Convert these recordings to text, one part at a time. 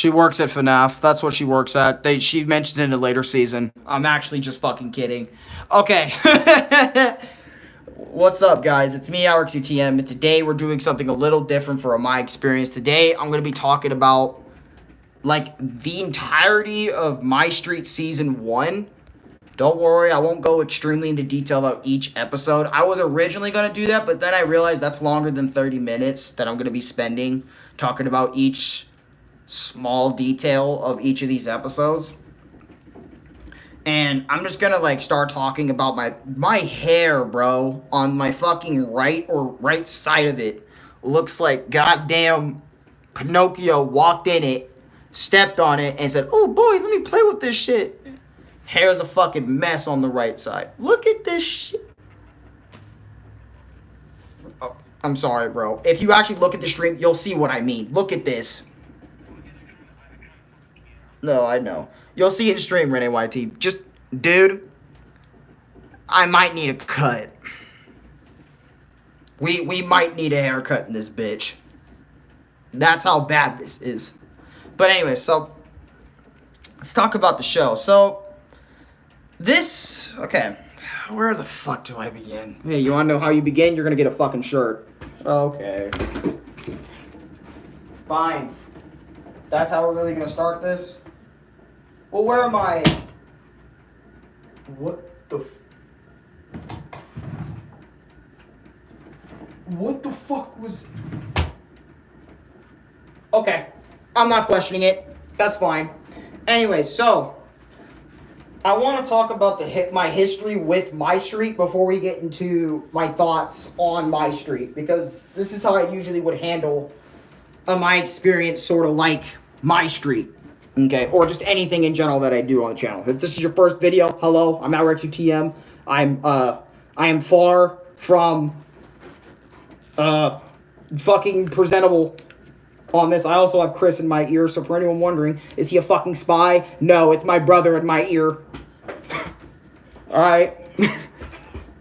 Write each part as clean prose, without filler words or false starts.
She works at FNAF. That's what she works at. She mentions it in a later season. I'm actually just fucking kidding. Okay. What's up, guys? It's me, ArekkusuTM, and today we're doing something a little different for my experience. Today, I'm going to be talking about, like, the entirety of My Street Season 1. Don't worry, I won't go extremely into detail about each episode. I was originally going to do that, but then I realized that's longer than 30 minutes that I'm going to be spending talking about each small detail of each of these episodes. And I'm just gonna like start talking about my hair, bro, on my fucking right side of it. Looks like goddamn Pinocchio walked in it, stepped on it, and said, "Oh boy, let me play with this shit." Hair's a fucking mess on the right side. Look at this shit. Oh, I'm sorry, bro. If you actually look at the stream, you'll see what I mean. Look at this. No, I know. You'll see it in stream, Rene YT. Just, dude, I might need a cut. We might need a haircut in this bitch. That's how bad this is. But anyway, so let's talk about the show. So this, okay, where the fuck do I begin? Hey, you wanna know how you begin? You're gonna get a fucking shirt. Okay. Fine. That's how we're really gonna start this? Well, where am I? What the fuck was... Okay. I'm not questioning it. That's fine. Anyway, so I want to talk about my history with My Street before we get into my thoughts on My Street, because this is how I usually would handle my experience, sort of like My Street. Okay, or just anything in general that I do on the channel. If this is your first video, hello, I'm ArekkusuTM. I am far from fucking presentable on this. I also have Chris in my ear, so for anyone wondering, is he a fucking spy? No, it's my brother in my ear. Alright.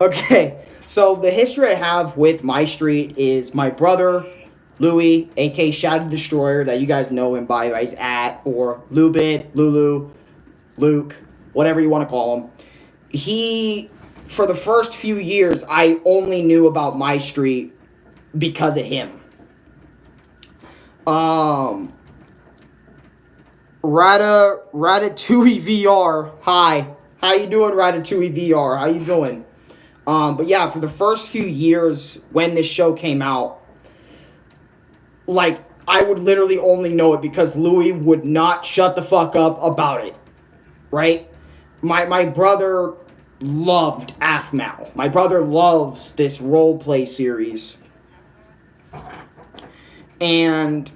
Okay, so the history I have with My Street is my brother Louis, aka Shadow Destroyer, that you guys know him by his or Lubid, Lulu, Luke, whatever you want to call him. He, for the first few years, I only knew about My Street because of him. Ratatouille VR, hi. How you doing, Ratatouille VR? How you doing? But yeah, for the first few years when this show came out, like, I would literally only know it because Louis would not shut the fuck up about it, right? My brother loved Aphmau. My brother loves this roleplay series. And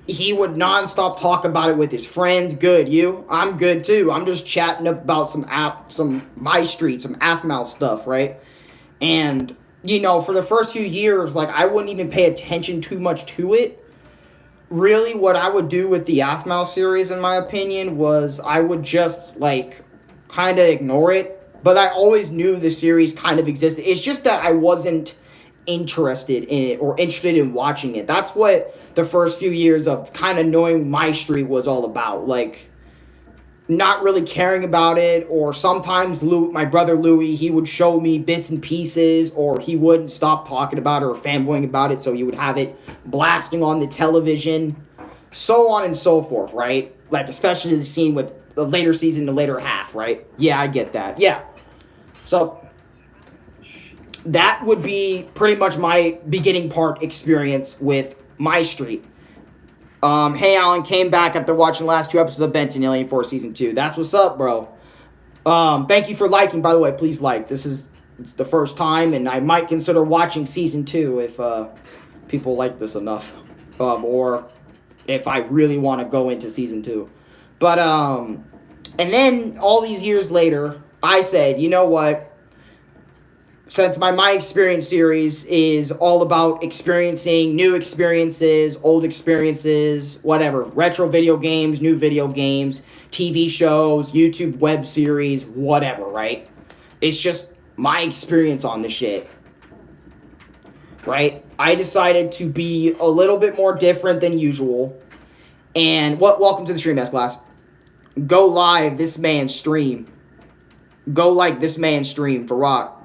he would nonstop talk about it with his friends. Good, you? I'm good too. I'm just chatting about some My Street, some Aphmau stuff, right? And, you know, for the first few years, like, I wouldn't even pay attention too much to it. Really, what I would do with the Aphmau series, in my opinion, was I would just, like, kind of ignore it. But I always knew the series kind of existed. It's just that I wasn't interested in it or interested in watching it. That's what the first few years of kind of knowing My Street was all about. Like, not really caring about it, or sometimes my brother Louis, he would show me bits and pieces, or he wouldn't stop talking about it or fanboying about it, so he would have it blasting on the television, so on and so forth, right? Like, especially the scene with the later season, the later half, right? Yeah, I get that. Yeah. So that would be pretty much my beginning part experience with My Street. Hey, Alan, came back after watching the last 2 episodes of Benton Alien Force Season 2. That's what's up, bro. Thank you for liking, by the way. Please like. It's the first time, and I might consider watching Season 2 if people like this enough. Or if I really want to go into Season 2. But, and then, all these years later, I said, you know what? Since my experience series is all about experiencing new experiences, old experiences, whatever, retro video games, new video games, TV shows, YouTube web series, whatever, right? It's just my experience on the shit, right? I decided to be a little bit more different than usual And welcome to the stream, S-Class. Go live this man's stream. Go like this man's stream for Rock.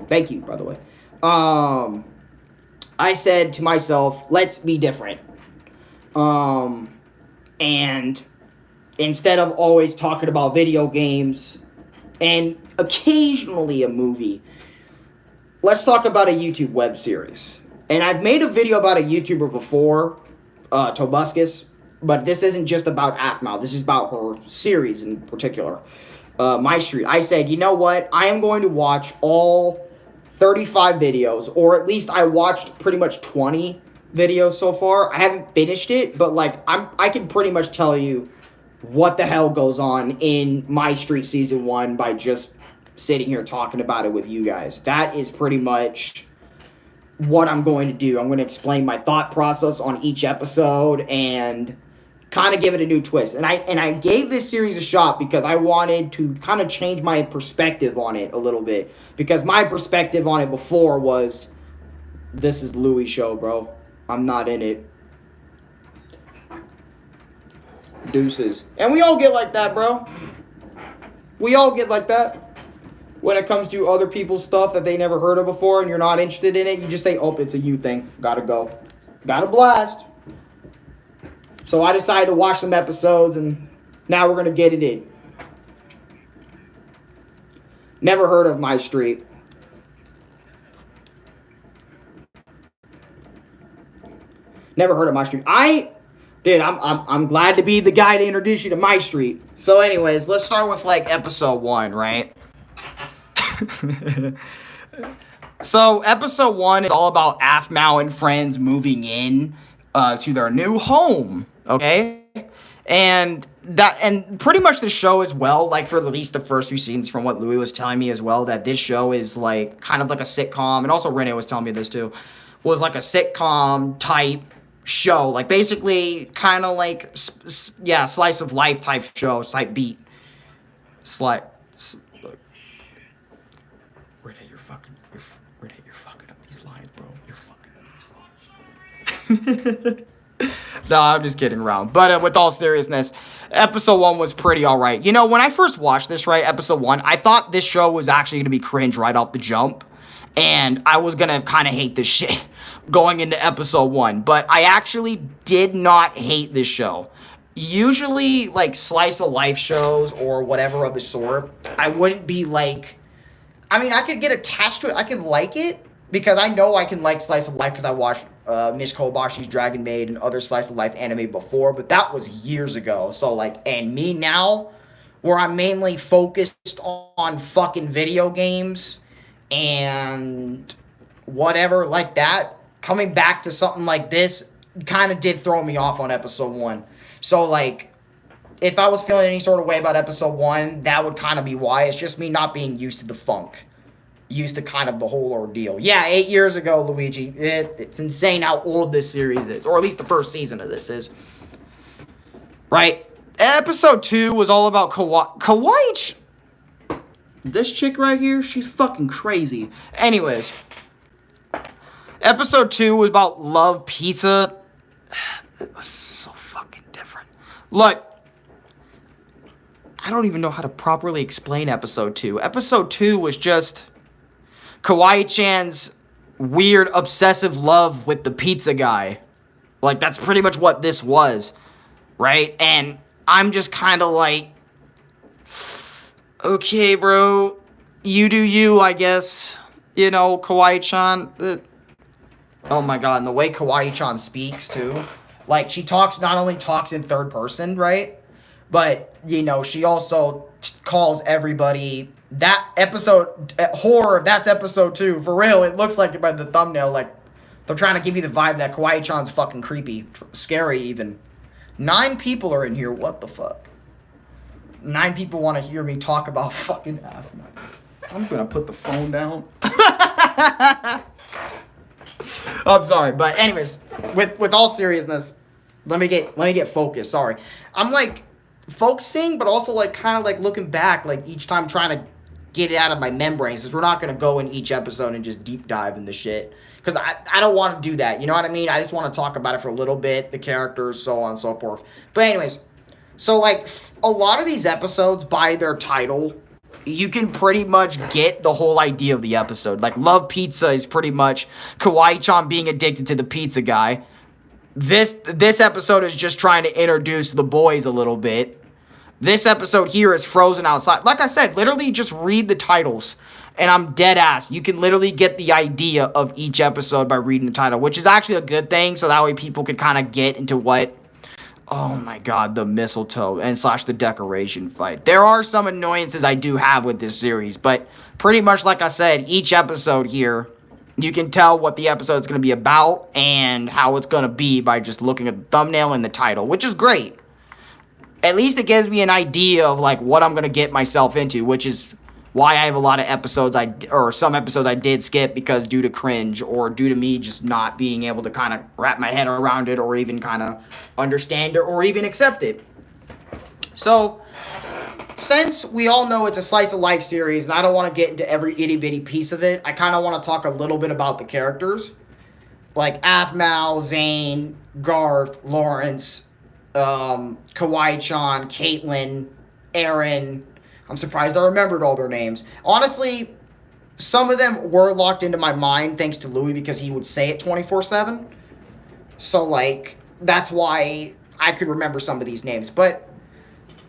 Thank you, by the way. I said to myself, let's be different. And instead of always talking about video games and occasionally a movie, let's talk about a YouTube web series. And I've made a video about a YouTuber before, Tobuscus, but this isn't just about Aphmau. This is about her series in particular, My Street. I said, you know what? I am going to watch all 35 videos, or at least I watched pretty much 20 videos so far. I haven't finished it, but like I can pretty much tell you what the hell goes on in My Street Season 1 by just sitting here talking about it with you guys. That is pretty much what I'm going to do. I'm going to explain my thought process on each episode and kind of give it a new twist. And I gave this series a shot because I wanted to kind of change my perspective on it a little bit. Because my perspective on it before was, this is Louis' show, bro. I'm not in it. Deuces. And we all get like that, bro. We all get like that. When it comes to other people's stuff that they never heard of before and you're not interested in it, you just say, oh, it's a you thing. Gotta go. Gotta blast. So I decided to watch some episodes, and now we're going to get it in. Never heard of My Street. Never heard of My Street. I'm glad to be the guy to introduce you to My Street. So anyways, let's start with like episode 1, right? So episode 1 is all about Aphmau and friends moving in to their new home, okay? And pretty much the show as well, like for at least the first few scenes from what Louis was telling me as well, that this show is like kind of like a sitcom, and also Renee was telling me this too, was like a sitcom type show, like basically kind of like slice of life type show, type beat. You're fucking up these lines, bro. You're fucking up these lines. No, I'm just kidding around. But with all seriousness, episode 1 was pretty alright. You know, when I first watched this, right, episode 1, I thought this show was actually going to be cringe right off the jump. And I was going to kind of hate this shit going into episode 1. But I actually did not hate this show. Usually, like, slice of life shows or whatever of the sort, I wouldn't be like... I mean, I could get attached to it. I could like it because I know I can like slice of life because I watched Miss Kobashi's Dragon Maid and other slice of life anime before, but that was years ago. So, like, and me now, where I'm mainly focused on fucking video games and whatever like that, coming back to something like this kind of did throw me off on episode 1. So, like, if I was feeling any sort of way about episode 1, that would kind of be why. It's just me not being used to the funk. Used to kind of the whole ordeal. Yeah, 8 years ago, Luigi. It's insane how old this series is. Or at least the first season of this is. Right? Episode 2 was all about Kawaii. This chick right here, she's fucking crazy. Anyways. Episode 2 was about Love Pizza. It was so fucking different. Look. I don't even know how to properly explain episode 2. Episode 2 was just Kawaii-chan's weird obsessive love with the pizza guy. Like, that's pretty much what this was, right? And I'm just kind of like, okay, bro, you do you, I guess. You know, Kawaii-chan. Oh my god, and the way Kawaii-chan speaks, too. Like, she not only talks in third person, right? But, you know, she also calls everybody, that episode, horror, that's episode 2. For real, it looks like it by the thumbnail, like, they're trying to give you the vibe that Kawaii-chan's fucking creepy. Scary, even. 9 people are in here, what the fuck? 9 people want to hear me talk about fucking Aphmau. I'm gonna put the phone down. I'm sorry, but anyways, with all seriousness, let me get focused, sorry. I'm, like, focusing, but also, like, kind of, like, looking back, like, each time trying to get it out of my membranes, because we're not going to go in each episode and just deep dive into shit. Because I don't want to do that, you know what I mean? I just want to talk about it for a little bit, the characters, so on and so forth. But anyways, so like, a lot of these episodes, by their title, you can pretty much get the whole idea of the episode. Like, Love Pizza is pretty much Kawaii-chan being addicted to the pizza guy. This episode is just trying to introduce the boys a little bit. This episode here is Frozen Outside. Like I said, literally just read the titles. And I'm dead ass. You can literally get the idea of each episode by reading the title, which is actually a good thing. So that way people can kind of get into what... Oh my god, the mistletoe and / the decoration fight. There are some annoyances I do have with this series, but pretty much like I said, each episode here, you can tell what the episode's going to be about and how it's going to be by just looking at the thumbnail and the title, which is great. At least it gives me an idea of like what I'm going to get myself into, which is why I have a lot of episodes some episodes I did skip because due to cringe or due to me just not being able to kind of wrap my head around it or even kind of understand it or even accept it. So, since we all know it's a slice of life series and I don't want to get into every itty bitty piece of it, I kind of want to talk a little bit about the characters. Like Aphmau, Zane, Garth, Lawrence, Kawaii-chan, Caitlin, Aaron. I'm surprised I remembered all their names. Honestly, some of them were locked into my mind thanks to Louis because he would say it 24/7. So, like, that's why I could remember some of these names. But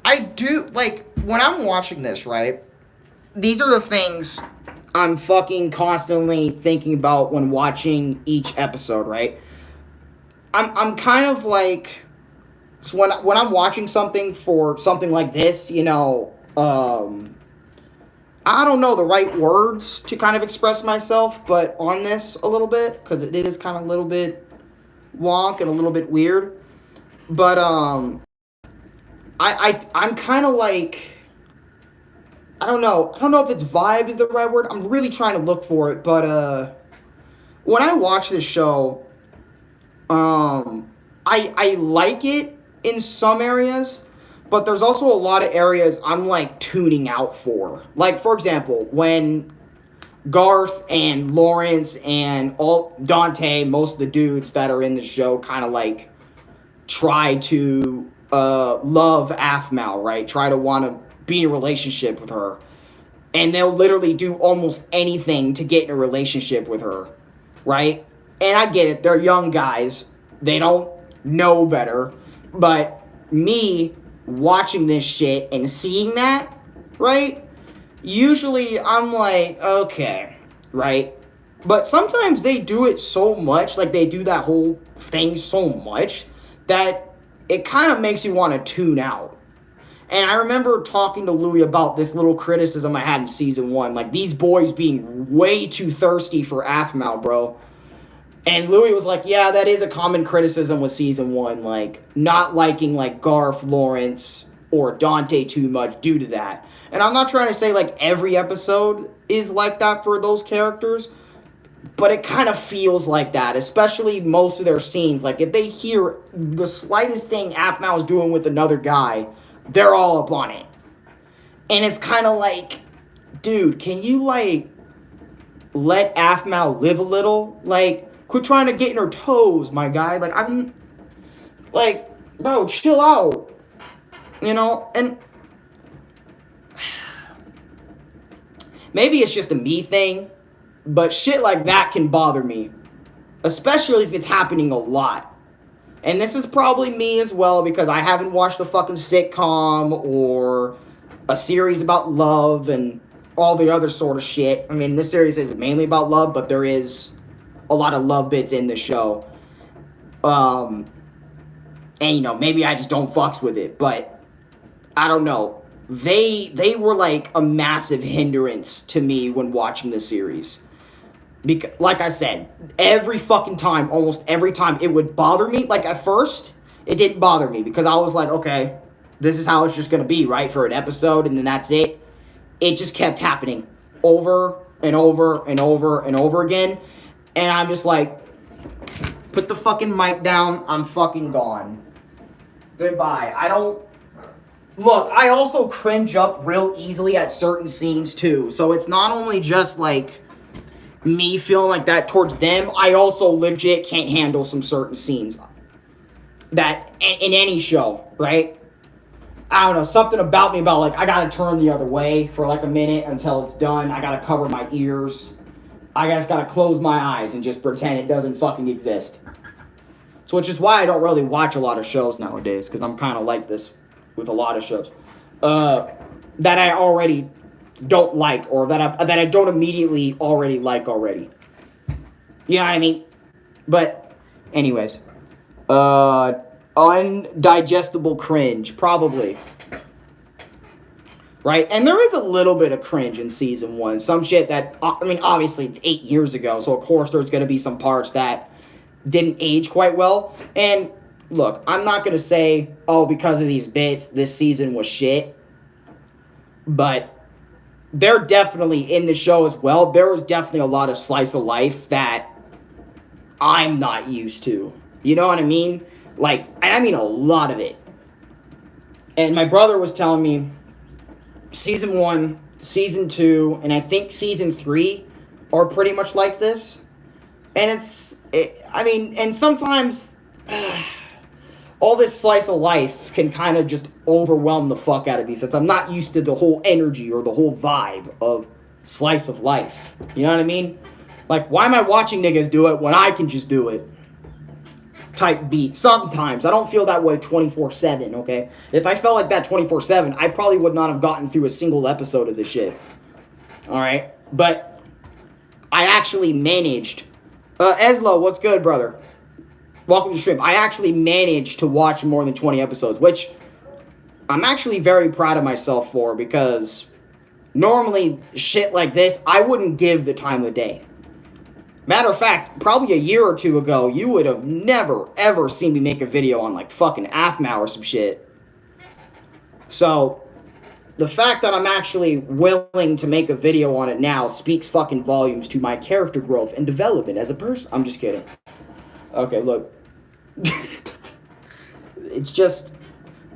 I do, like, when I'm watching this, right, these are the things I'm fucking constantly thinking about when watching each episode, right? I'm kind of like, so when I'm watching something for something like this, you know, I don't know the right words to kind of express myself, but on this a little bit, because it is kind of a little bit wonk and a little bit weird. But, I'm kind of like, I don't know if it's vibe is the right word. I'm really trying to look for it, but, when I watch this show, I like it in some areas, but there's also a lot of areas I'm, like, tuning out for. Like, for example, when Garth and Lawrence and Dante, most of the dudes that are in the show kind of, like, try to love Aphmau, right? Try to want to be in a relationship with her. And they'll literally do almost anything to get in a relationship with her, right? And I get it. They're young guys. They don't know better. But me watching this shit and seeing that, right? Usually I'm like, okay, right? But sometimes they do it so much, like they do that whole thing so much, that it kind of makes you want to tune out. And I remember talking to Louis about this little criticism I had in season 1. Like, these boys being way too thirsty for Aphmau, bro. And Louis was like, yeah, that is a common criticism with season 1. Like, not liking, like, Garth, Lawrence, or Dante too much due to that. And I'm not trying to say, like, every episode is like that for those characters. But it kind of feels like that, especially most of their scenes. Like, if they hear the slightest thing Aphmau is doing with another guy, they're all up on it. And it's kind of like, dude, can you, like, let Aphmau live a little? Like, quit trying to get in her toes, my guy. Like, I'm, like, bro, chill out. You know? And maybe it's just a me thing, but shit like that can bother me. Especially if it's happening a lot. And this is probably me as well, because I haven't watched a fucking sitcom or a series about love and all the other sort of shit. I mean, this series is mainly about love, but there is a lot of love bits in the show. And, you know, maybe I just don't fucks with it, but I don't know. They were like a massive hindrance to me when watching the series. Because, like I said, every fucking time, almost every time, it would bother me. Like, at first, it didn't bother me because I was like, okay, this is how it's just going to be, right, for an episode, and then that's it. It just kept happening over and over and over and over again. And I'm just like, put the fucking mic down. I'm fucking gone. Goodbye. I don't... Look, I also cringe up real easily at certain scenes too. So it's not only just like me feeling like that towards them, I also legit can't handle some certain scenes that in any show, right? I don't know, something about me about like I gotta turn the other way for like a minute until it's done. I gotta cover my ears. I just gotta close my eyes and just pretend it doesn't fucking exist. So which is why I don't really watch a lot of shows nowadays, because I'm kind of like this with a lot of shows that I already don't like, or that I don't immediately already like already. You know what I mean? But anyways, undigestible cringe, probably. Right? And there is a little bit of cringe in season 1. Some shit that, I mean, obviously it's 8 years ago, so of course there's going to be some parts that didn't age quite well. And look, I'm not going to say, oh, because of these bits, this season was shit. But they're definitely in the show as well. There was definitely a lot of slice of life that I'm not used to. You know what I mean? Like, I mean a lot of it. And my brother was telling me season 1, season 2, and I think season 3 are pretty much like this. And and sometimes all this slice of life can kind of just overwhelm the fuck out of me, since I'm not used to the whole energy or the whole vibe of slice of life. You know what I mean? Like, why am I watching niggas do it when I can just do it? Type beat. Sometimes. I don't feel that way 24/7, okay? If I felt like that 24/7, I probably would not have gotten through a single episode of this shit. Alright? But I actually managed. Eslo, what's good, brother? Welcome to stream. I actually managed to watch more than 20 episodes, which I'm actually very proud of myself for, because normally shit like this, I wouldn't give the time of day. Matter of fact, probably a year or two ago, you would have never, ever seen me make a video on, like, fucking Aphmau or some shit. So, the fact that I'm actually willing to make a video on it now speaks fucking volumes to my character growth and development as a person. I'm just kidding. Okay, look. It's just...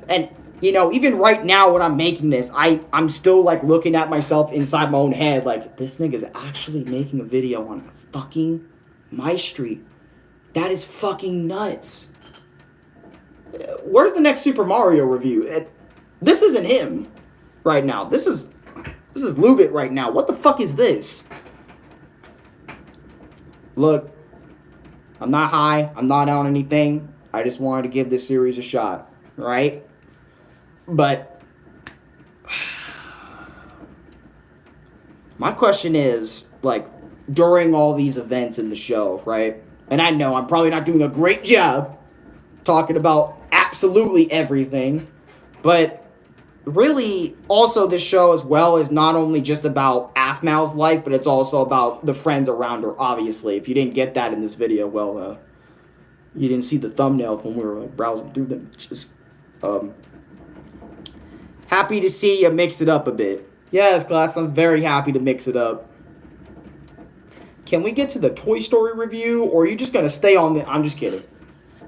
And, you know, even right now when I'm making this, I'm still, like, looking at myself inside my own head, like, this nigga's actually making a video on fucking my street. That is fucking nuts. Where's the next Super Mario review? This isn't him right now. This is Lubit right now. What the fuck is this? Look, I'm not high. I'm not on anything. I just wanted to give this series a shot, right? But my question is, like, during all these events in the show, right? And I know I'm probably not doing a great job talking about absolutely everything, but really, also this show as well is not only just about Aphmau's life, but it's also about the friends around her, obviously. If you didn't get that in this video, well, you didn't see the thumbnail when we were, like, browsing through them. Just, happy to see you mix it up a bit. Yes, class, I'm very happy to mix it up. Can we get to the Toy Story review, or are you just gonna stay on the... I'm just kidding.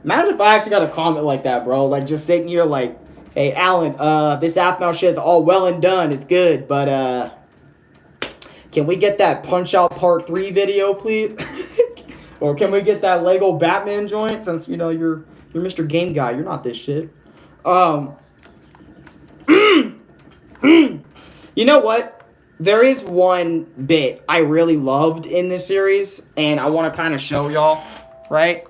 Imagine if I actually got a comment like that, bro. Like, just sitting here like, hey, Alan, this Aphmau shit's all well and done. It's good, but, can we get that Punch-Out Part 3 video, please? Or can we get that Lego Batman joint, since, you know, you're Mr. Game Guy. You're not this shit. You know what? There is one bit I really loved in this series, and I want to kind of show y'all, right?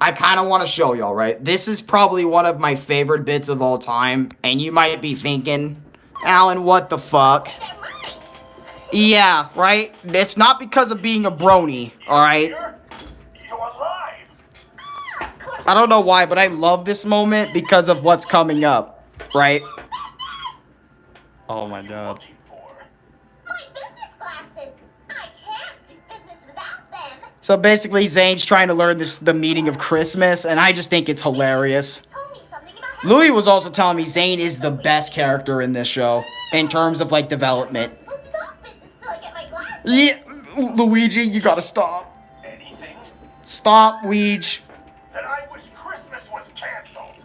I kind of want to show y'all, right? This is probably one of my favorite bits of all time, and you might be thinking, Alan, what the fuck? Yeah, right? It's not because of being a brony, alright? You're alive. I don't know why, but I love this moment because of what's coming up, right? Oh my god. My business glasses. I can't do business without them. So basically, Zane's trying to learn the meaning of Christmas, and I just think it's hilarious. Told me something about Louis was also telling me Zane is the best character in this show, in terms of, like, development. We'll stop business till I get my glasses. Yeah, Luigi, you gotta stop. Anything? Stop, Weege. Then I wish Christmas was canceled.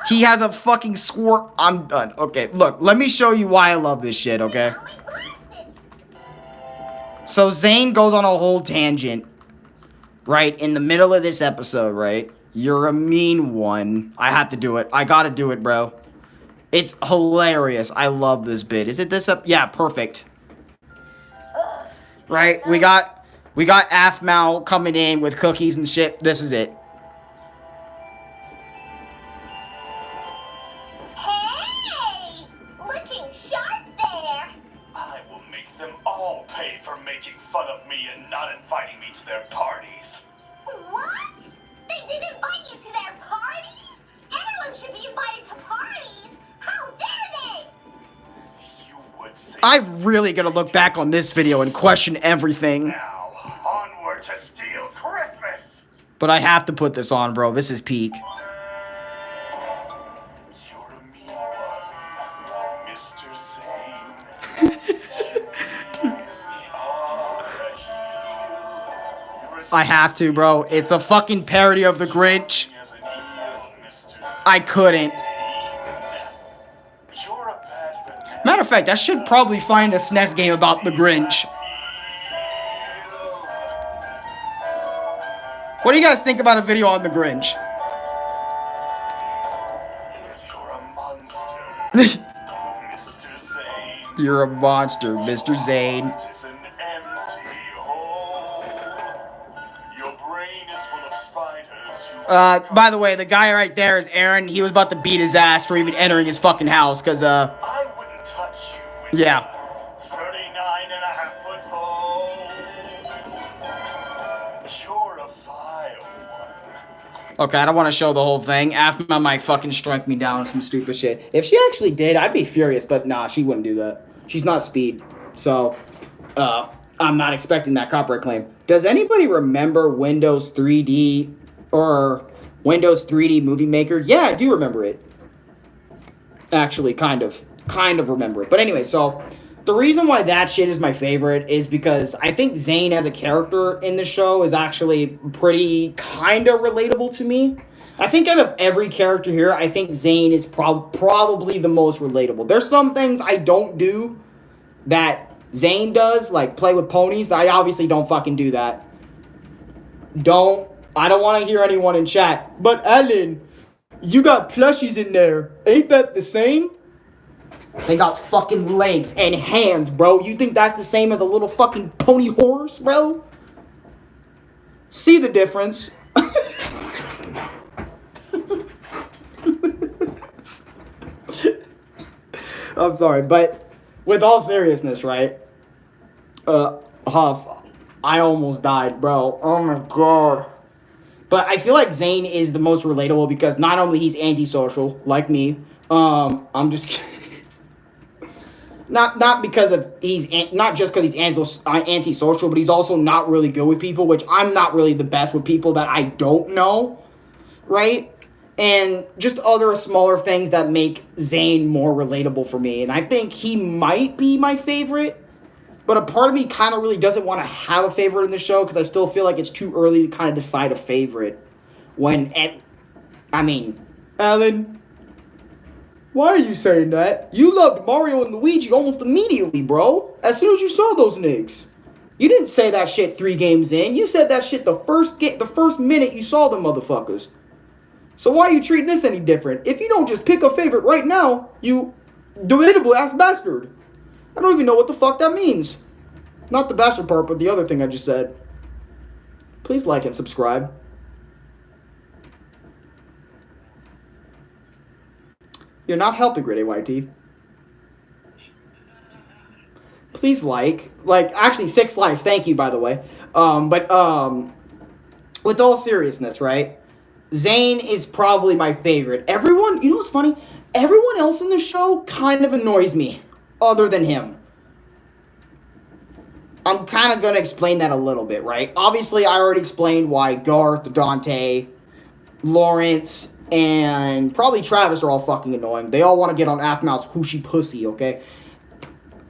He has a fucking squirt. I'm done. Okay, look, let me show you why I love this shit, okay? So Zane goes on a whole tangent, right, in the middle of this episode, right? You're a mean one. I have to do it. I gotta do it, bro. It's hilarious. I love this bit. Is it this up? Yeah, perfect. Right? We got Aphmau coming in with cookies and shit. This is it. Hey! Looking sharp there! I will make them all pay for making fun of me and not inviting me to their parties. What? They didn't invite you to their parties? Everyone should be invited to parties! How dare they? You would say I'm really gonna look back on this video and question everything. now. Onward to steal Christmas! But I have to put this on, bro. This is peak. You're a mean one, Mr. Zane. I have to, bro. It's a fucking parody of The Grinch. As an eel, Mr. Zane. I couldn't. You're a bad banana. Matter of fact, I should probably find a SNES game about The Grinch. What do you guys think about a video on The Grinch? You're a monster, Mr. Zane. You're a monster, Mr. Zane. It's an empty hole. Your brain is full of spiders. By the way, the guy right there is Aaron. He was about to beat his ass for even entering his fucking house, cause, I wouldn't touch you with yeah. 39.5-foot pole. You're a vile one. Okay, I don't want to show the whole thing. Aphmau might fucking strike me down with some stupid shit. If she actually did, I'd be furious, but nah, she wouldn't do that. She's not Speed, so, I'm not expecting that copyright claim. Does anybody remember Windows 3D or Windows 3D Movie Maker? Yeah, I do remember it. Actually, kind of remember it. But anyway, so the reason why that shit is my favorite is because I think Zane as a character in the show is actually pretty kind of relatable to me. I think out of every character here, I think Zane is probably the most relatable. There's some things I don't do that Zane does, like play with ponies. I obviously don't fucking do that. I don't want to hear anyone in chat. But Alan, you got plushies in there. Ain't that the same? They got fucking legs and hands, bro. You think that's the same as a little fucking pony horse, bro? See the difference? I'm sorry, but with all seriousness, right? Huff, I almost died, bro. Oh my god. But I feel like Zane is the most relatable because not only he's antisocial, like me. I'm just kidding. Not because of not just because he's antisocial, but he's also not really good with people, which I'm not really the best with people that I don't know, right? And just other smaller things that make Zane more relatable for me. And I think he might be my favorite, but a part of me kind of really doesn't want to have a favorite in the show because I still feel like it's too early to kind of decide a favorite. Alan, why are you saying that? You loved Mario and Luigi almost immediately, bro. As soon as you saw those niggas. You didn't say that shit 3 games in. You said that shit the first minute you saw them motherfuckers. So why are you treating this any different? If you don't just pick a favorite right now, you debatable ass bastard. I don't even know what the fuck that means. Not the bastard part, but the other thing I just said. Please like and subscribe. You're not helping, Gritty YT. Please actually 6 likes. Thank you, by the way. With all seriousness, right? Zane is probably my favorite. Everyone, you know what's funny? Everyone else in the show kind of annoys me, other than him. I'm kind of going to explain that a little bit, right? Obviously, I already explained why Garth, Dante, Lawrence, and probably Travis are all fucking annoying. They all want to get on Aphmau's hooshy pussy, okay?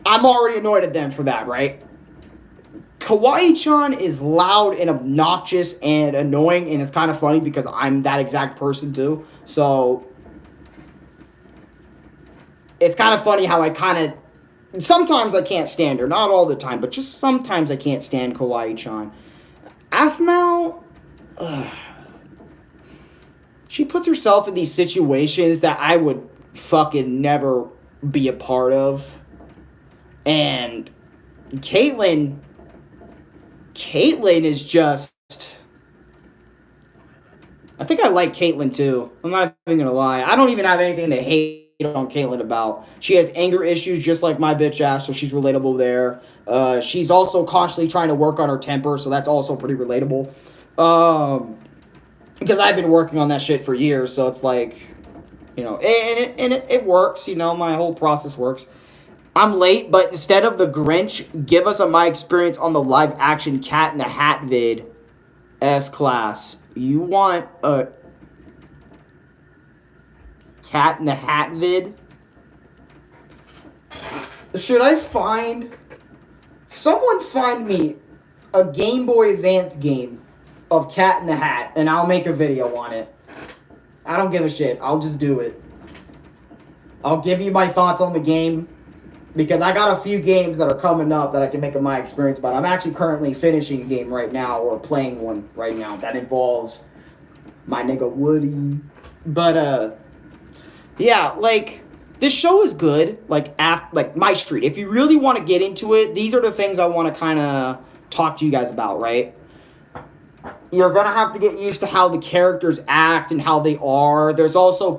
I'm already annoyed at them for that, right? Kawaii-chan is loud and obnoxious and annoying, and it's kind of funny because I'm that exact person too. So, it's kind of funny how I kind of, sometimes I can't stand her, not all the time, but just sometimes I can't stand Kawaii-chan. Aphmau, she puts herself in these situations that I would fucking never be a part of. And Caitlyn is just, I think I like Caitlyn too. I'm not even gonna lie. I don't even have anything to hate on Caitlyn about. She has anger issues just like my bitch ass, so she's relatable there. She's also constantly trying to work on her temper, so that's also pretty relatable. Because I've been working on that shit for years, so it's like, you know, and it works, you know, my whole process works. I'm late, but instead of the Grinch, give us a my experience on the live action Cat in the Hat vid S-Class. You want a Cat in the Hat vid? Should I someone find me a Game Boy Advance game of Cat in the Hat, and I'll make a video on it. I don't give a shit. I'll just do it. I'll give you my thoughts on the game, because I got a few games that are coming up that I can make a my experience about. I'm actually currently finishing a game right now, or playing one right now, that involves my nigga Woody. But, yeah, like, this show is good, like My Street. If you really want to get into it, these are the things I want to kind of talk to you guys about, right? You're gonna have to get used to how the characters act and how they are. There's also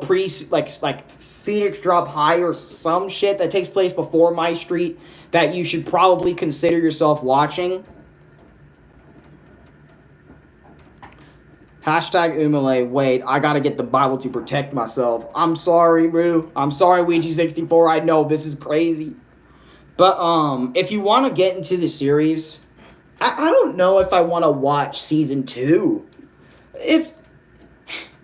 like Phoenix Drop High or some shit that takes place before My Street that you should probably consider yourself watching. Hashtag Umile, wait, I gotta get the Bible to protect myself. I'm sorry, bro. I'm sorry, Ouija64. I know this is crazy. But, if you want to get into the series, I don't know if I want to watch season 2. It's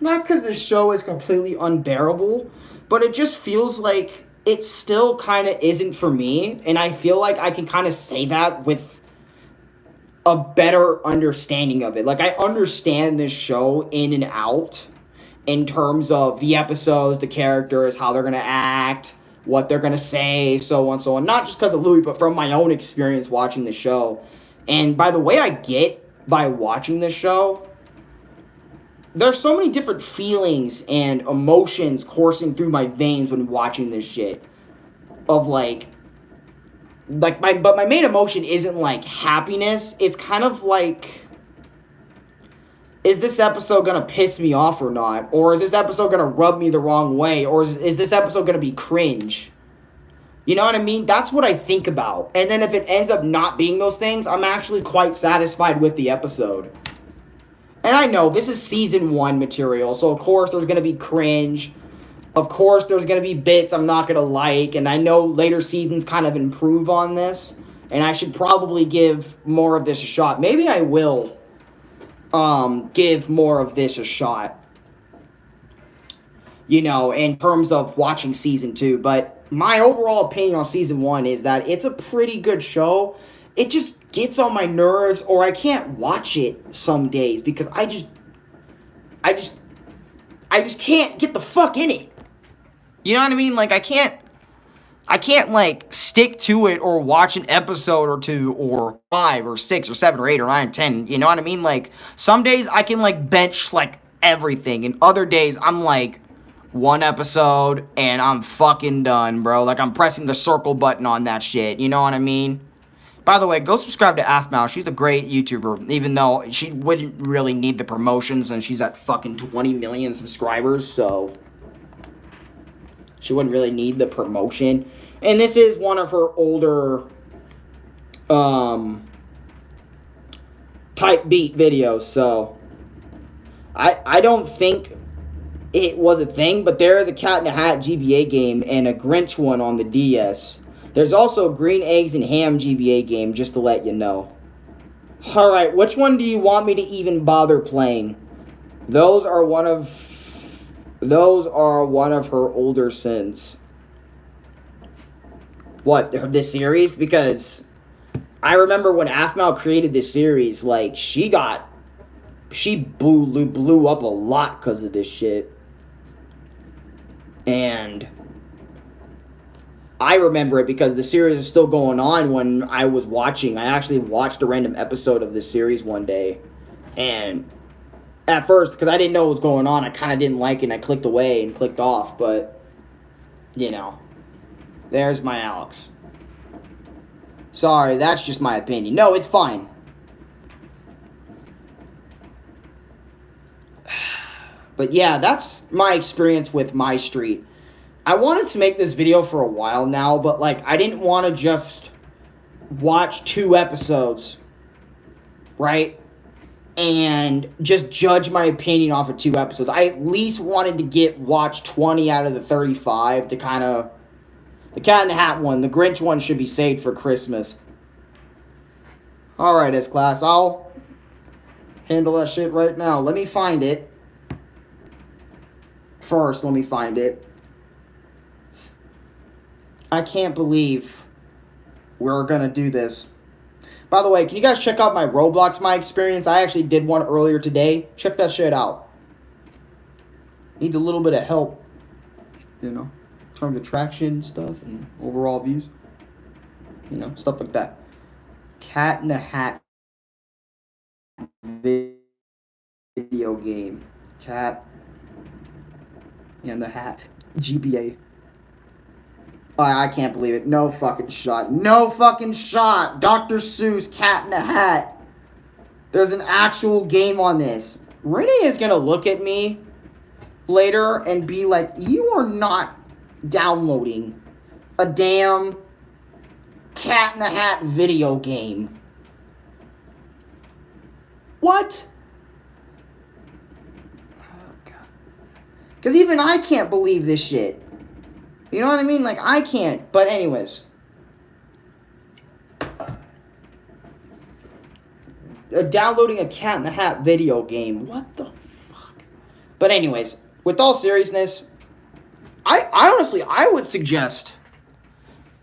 not because the show is completely unbearable, but it just feels like it still kind of isn't for me. And I feel like I can kind of say that with a better understanding of it. Like, I understand this show in and out in terms of the episodes, the characters, how they're going to act, what they're going to say, so on, so on. Not just because of Louis, but from my own experience watching the show. And by the way I get by watching this show, there's so many different feelings and emotions coursing through my veins when watching this shit. Of but my main emotion isn't like happiness. It's kind of like, is this episode gonna piss me off or not? Or is this episode gonna rub me the wrong way? Or is this episode gonna be cringe? You know what I mean? That's what I think about. And then if it ends up not being those things, I'm actually quite satisfied with the episode. And I know this is season 1 material, so of course there's gonna be cringe. Of course, there's going to be bits I'm not going to like, and I know later seasons kind of improve on this, and I should probably give more of this a shot. Maybe I will give more of this a shot, you know, in terms of watching season 2, but my overall opinion on season 1 is that it's a pretty good show. It just gets on my nerves, or I can't watch it some days, because I just can't get the fuck in it. You know what I mean? Like, I can't, like, stick to it or watch an episode or 2 or 5 or 6 or 7 or 8 or 9 or 10. You know what I mean? Like, some days I can, like, bench, like, everything. And other days I'm, like, 1 episode and I'm fucking done, bro. Like, I'm pressing the circle button on that shit. You know what I mean? By the way, go subscribe to Aphmau. She's a great YouTuber, even though she wouldn't really need the promotions and she's at fucking 20 million subscribers, so she wouldn't really need the promotion. And this is one of her older type beat videos, so I don't think it was a thing, but there is a Cat in the Hat GBA game and a Grinch one on the DS. There's also a Green Eggs and Ham GBA game, just to let you know. Alright, which one do you want me to even bother playing? Those are one of her older sins. What, this series? Because I remember when Aphmau created this series, like, she blew up a lot because of this shit. And I remember it because the series is still going on when I was watching. I actually watched a random episode of this series one day. And at first, because I didn't know what was going on, I kind of didn't like it and I clicked away and clicked off. But, you know, there's my Alex. Sorry, that's just my opinion. No, it's fine. But yeah, that's my experience with My Street. I wanted to make this video for a while now, but like I didn't want to just watch 2 episodes, right? And just judge my opinion off of 2 episodes. I at least wanted to watch 20 out of the 35 to kind of... The Cat in the Hat one, the Grinch one should be saved for Christmas. Alright, S-Class, I'll handle that shit right now. Let me find it. First, let me find it. I can't believe we're gonna do this. By the way, can you guys check out my Roblox My Experience? I actually did one earlier today. Check that shit out. Needs a little bit of help, you know, in terms of traction stuff and overall views. You know, stuff like that. Cat in the Hat video game. Cat in the Hat. GBA. I can't believe it. No fucking shot. No fucking shot. Dr. Seuss, Cat in the Hat. There's an actual game on this. Renee is going to look at me later and be like, you are not downloading a damn Cat in the Hat video game. What? Oh, God. Because even I can't believe this shit. You know what I mean? Like, I can't. But anyways. Downloading a Cat in the Hat video game. What the fuck? But anyways, with all seriousness, I honestly, I would suggest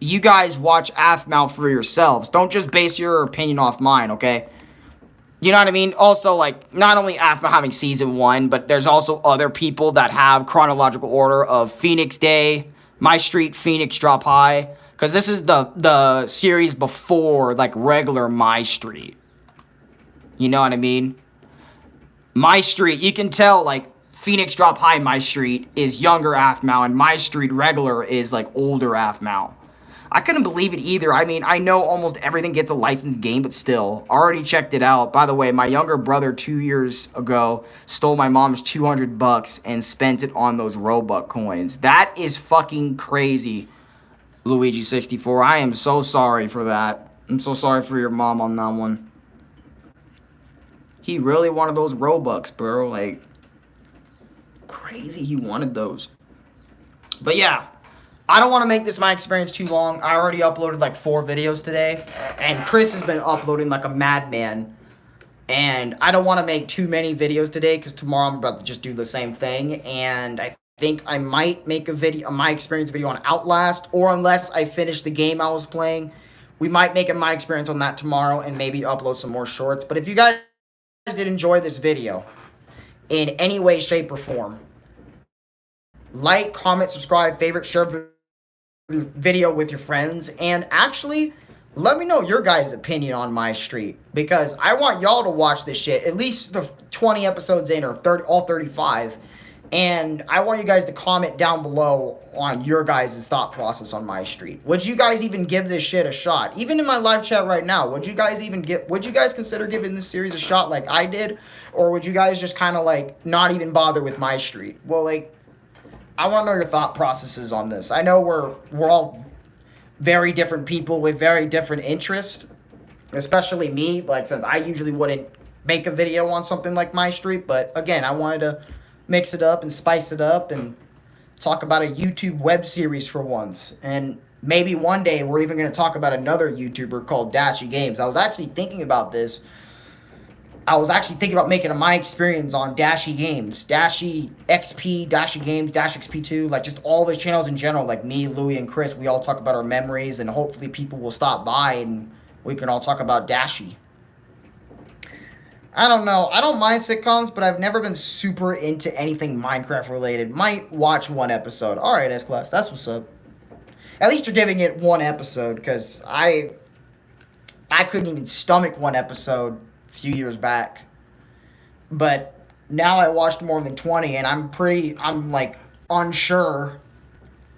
you guys watch Aphmau for yourselves. Don't just base your opinion off mine, okay? You know what I mean? Also, like, not only Aphmau having Season 1, but there's also other people that have chronological order of Phoenix Day, My Street, Phoenix Drop High. Because this is the series before, like, regular My Street. You know what I mean? My Street, you can tell, like, Phoenix Drop High My Street is younger Aphmau, and My Street regular is, like, older Aphmau. I couldn't believe it either. I mean, I know almost everything gets a licensed game, but still. Already checked it out. By the way, my younger brother 2 years ago stole my mom's $200 and spent it on those Robux coins. That is fucking crazy, Luigi64. I am so sorry for that. I'm so sorry for your mom on that one. He really wanted those Robux, bro. Like, crazy he wanted those. But yeah. I don't want to make this my experience too long. I already uploaded like 4 videos today. And Chris has been uploading like a madman. And I don't want to make too many videos today because tomorrow I'm about to just do the same thing. And I think I might make a video, a my experience video on Outlast. Or unless I finish the game I was playing, we might make a my experience on that tomorrow and maybe upload some more shorts. But if you guys did enjoy this video in any way, shape, or form, like, comment, subscribe, favorite, share video with your friends, and actually let me know your guys' opinion on My Street, because I want y'all to watch this shit, at least the 20 episodes in, or 30, all 35, and I want you guys to comment down below on your guys' thought process on My Street. Would you guys even give this shit a shot? Even in my live chat right now, would you guys consider giving this series a shot like I did, or would you guys just kind of like not even bother with My Street? Well, like, I want to know your thought processes on this. I know we're all very different people with very different interests, especially me. Like, since I usually wouldn't make a video on something like My Street, but again, I wanted to mix it up and spice it up and talk about a YouTube web series for once. And maybe one day we're even going to talk about another YouTuber called Dashy Games. I was actually thinking about this. I was actually thinking about making a my experience on Dashy Games, Dashy XP, Dashy Games, Dash XP2, like just all of his channels in general, like me, Louie, and Chris. We all talk about our memories, and hopefully people will stop by and we can all talk about Dashy. I don't know. I don't mind sitcoms, but I've never been super into anything Minecraft related. Might watch one episode. Alright, S-Class, that's what's up. At least you're giving it one episode, because I couldn't even stomach one episode a few years back. But now I watched more than 20, and I'm like unsure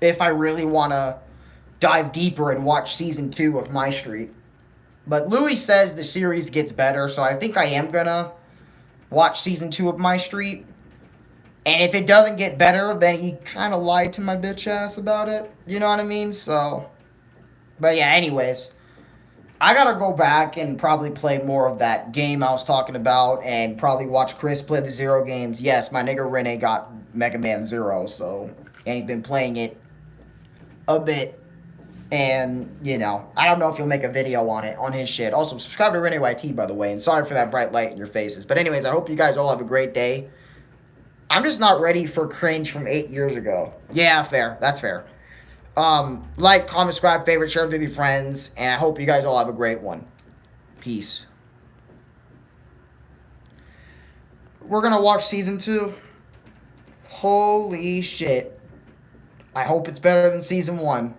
if I really want to dive deeper and watch season 2 of My Street. But Louis says the series gets better, so I think I am gonna watch season 2 of My Street. And if it doesn't get better, then he kind of lied to my bitch ass about it. You know what I mean? So, but yeah, anyways. I gotta go back and probably play more of that game I was talking about and probably watch Chris play the Zero games. Yes, my nigga Rene got Mega Man Zero, so, and he's been playing it a bit. And, you know, I don't know if he'll make a video on it, on his shit. Also, subscribe to Rene YT, by the way, and sorry for that bright light in your faces. But anyways, I hope you guys all have a great day. I'm just not ready for cringe from 8 years ago. Yeah, fair. That's fair. Like, comment, subscribe, favorite, share with your friends, and I hope you guys all have a great one. Peace. We're gonna watch season 2. Holy shit. I hope it's better than season 1.